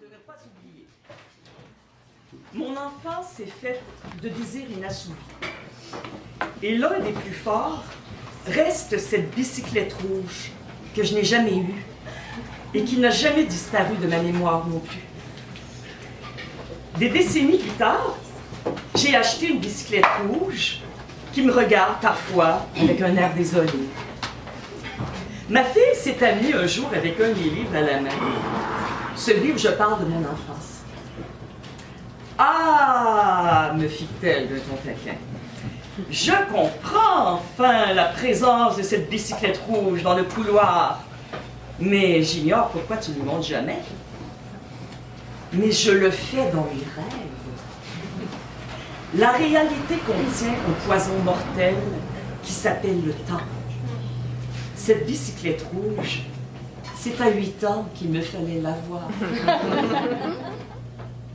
de ne pas oublier. Mon enfance est faite de désirs inassouvis. Et l'un des plus forts reste cette bicyclette rouge que je n'ai jamais eue et qui n'a jamais disparu de ma mémoire non plus. Des décennies plus tard, j'ai acheté une bicyclette rouge qui me regarde parfois avec un air désolé. Ma fille s'est amenée un jour avec un de mes livres à la main, celui où je parle de mon enfance. « Ah !» me fit-elle d'un ton taquin. « Je comprends enfin la présence de cette bicyclette rouge dans le couloir, mais j'ignore pourquoi tu ne le montres jamais. Mais je le fais dans mes rêves. La réalité contient un poison mortel qui s'appelle le temps. Cette bicyclette rouge, c'est à 8 ans qu'il me fallait l'avoir. »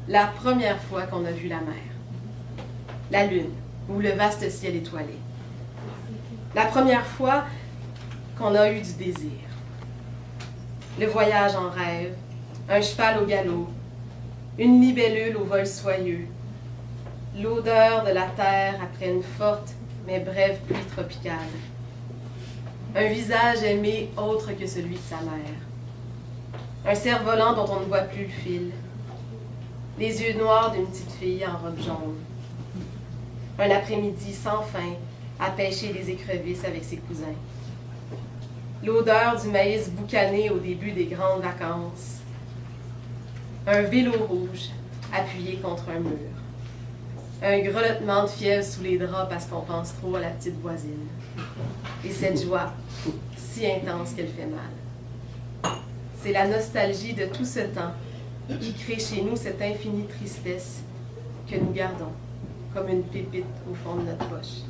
La première fois qu'on a vu la mer, la lune ou le vaste ciel étoilé. La première fois qu'on a eu du désir. Le voyage en rêve, un cheval au galop, une libellule au vol soyeux, l'odeur de la terre après une forte mais brève pluie tropicale, un visage aimé autre que celui de sa mère, un cerf-volant dont on ne voit plus le fil, les yeux noirs d'une petite fille en robe jaune, un après-midi sans fin à pêcher les écrevisses avec ses cousins, l'odeur du maïs boucané au début des grandes vacances, un vélo rouge appuyé contre un mur, un grelottement de fièvre sous les draps parce qu'on pense trop à la petite voisine, et cette joie si intense qu'elle fait mal. C'est la nostalgie de tout ce temps qui crée chez nous cette infinie tristesse que nous gardons comme une pépite au fond de notre poche.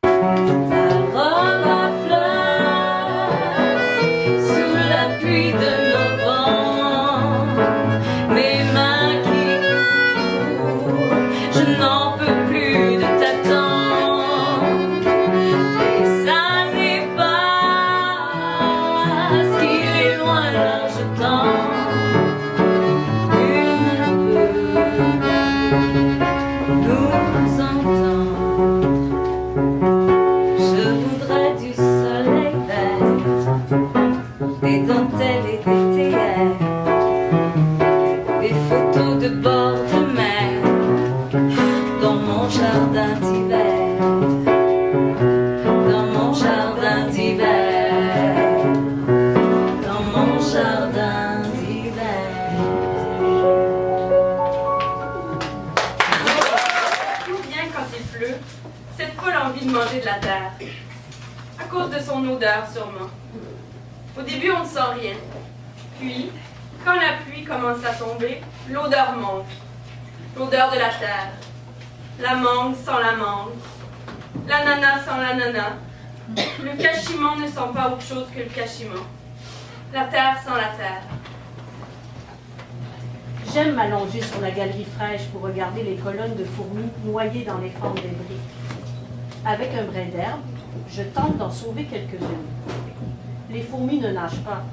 Robe à fleurs sous la pluie de novembre, mes mains qui courent, je n'en peux plus de t'attendre. Les années passent, qu'il est loin large temps. Nous entendre. Je voudrais du soleil vert, des dentelles et des théâtres, des photos de bord de mer dans mon jardin d'hiver, dans mon jardin d'hiver, dans mon jardin d'hiver. Quand il pleut, cette folle envie de manger de la terre, à cause de son odeur sûrement. Au début, on ne sent rien. Puis, quand la pluie commence à tomber, l'odeur monte. L'odeur de la terre. La mangue sans la mangue. L'ananas sans l'ananas. Le cachimon ne sent pas autre chose que le cachimon. La terre sans la terre. J'aime m'allonger sur la galerie fraîche pour regarder les colonnes de fourmis noyées dans les formes des briques. Avec un brin d'herbe, je tente d'en sauver quelques-unes. Les fourmis ne nagent pas.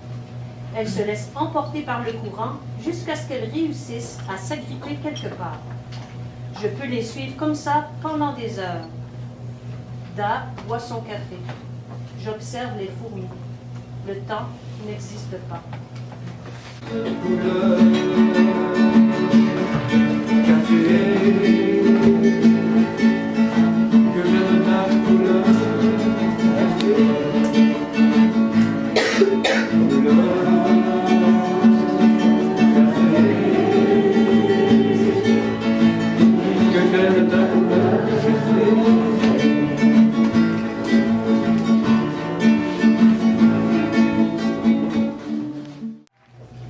Elles se laissent emporter par le courant jusqu'à ce qu'elles réussissent à s'agripper quelque part. Je peux les suivre comme ça pendant des heures. Da boit son café. J'observe les fourmis. Le temps n'existe pas.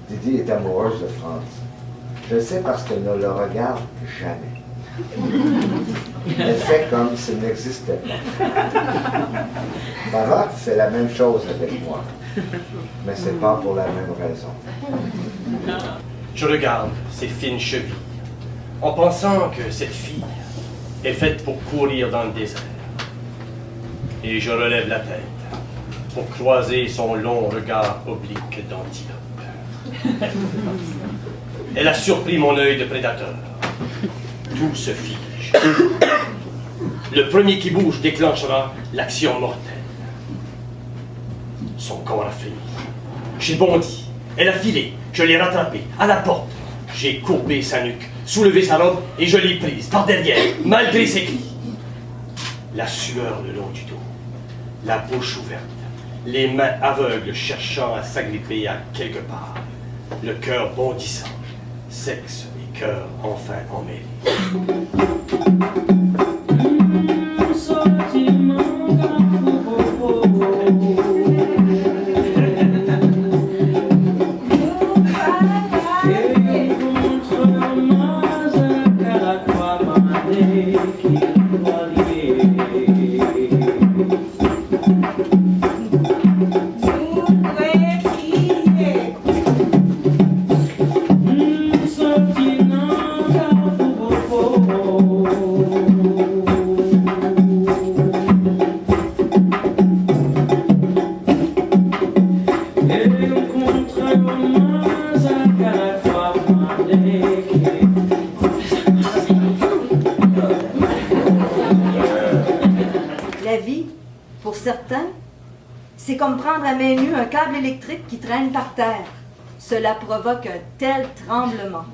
Didi est amoureuse de Franz. Je le sais parce qu'elle ne le regarde jamais. Elle fait comme s'il n'existait pas. Bava fait la même chose avec moi, mais c'est pas pour la même raison. Je regarde ses fines chevilles, en pensant que cette fille est faite pour courir dans le désert. Et je relève la tête pour croiser son long regard oblique d'antilope. Elle a surpris mon œil de prédateur. Tout se fige. Le premier qui bouge déclenchera l'action mortelle. Son corps a fini. J'ai bondi. Elle a filé. Je l'ai rattrapée à la porte. J'ai courbé sa nuque, soulevé sa robe et je l'ai prise par derrière, malgré ses cris. La sueur le long du dos, la bouche ouverte, les mains aveugles cherchant à s'agripper à quelque part, le cœur bondissant, sexe et cœur enfin emmêlés. C'est comme prendre à main nue un câble électrique qui traîne par terre. Cela provoque un tel tremblement.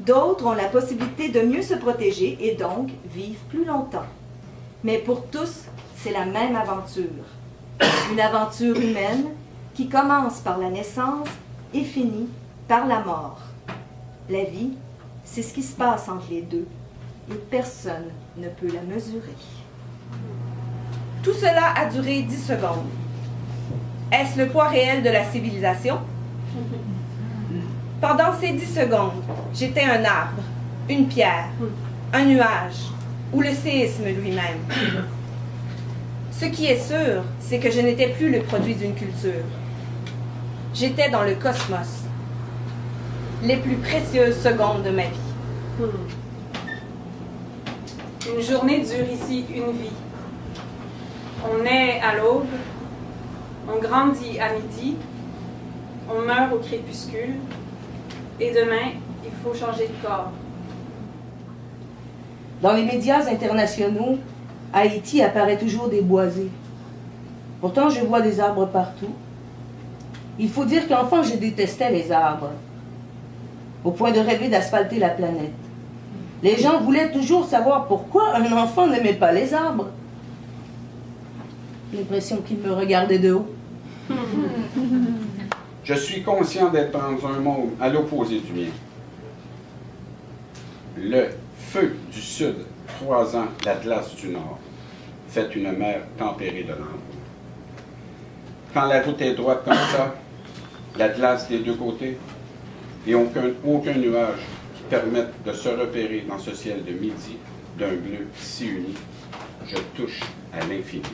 D'autres ont la possibilité de mieux se protéger et donc vivent plus longtemps. Mais pour tous, c'est la même aventure. Une aventure humaine qui commence par la naissance et finit par la mort. La vie, c'est ce qui se passe entre les deux et personne ne peut la mesurer. Tout cela a duré 10 secondes. Est-ce le poids réel de la civilisation? Pendant ces 10 secondes, j'étais un arbre, une pierre, un nuage ou le séisme lui-même. Ce qui est sûr, c'est que je n'étais plus le produit d'une culture. J'étais dans le cosmos. Les plus précieuses secondes de ma vie. Une journée dure ici une vie. On naît à l'aube, on grandit à midi, on meurt au crépuscule, et demain, il faut changer de corps. Dans les médias internationaux, Haïti apparaît toujours déboisé. Pourtant, je vois des arbres partout. Il faut dire qu'enfant, je détestais les arbres, au point de rêver d'asphalter la planète. Les gens voulaient toujours savoir pourquoi un enfant n'aimait pas les arbres. L'impression qu'ils me regardaient de haut. Je suis conscient d'être dans un monde à l'opposé du mien. Le feu du sud croisant la glace du nord fait une mer tempérée de l'ambre. Quand la route est droite comme ça, la glace des deux côtés, et aucun nuage qui permette de se repérer dans ce ciel de midi d'un bleu si uni, je touche à l'infini.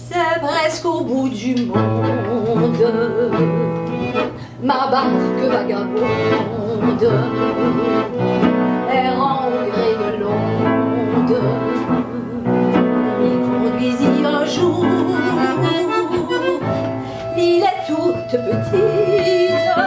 C'est presque au bout du monde, ma barque vagabonde, errant au gré de l'onde, m'y conduisit un jour. L'île est toute petite,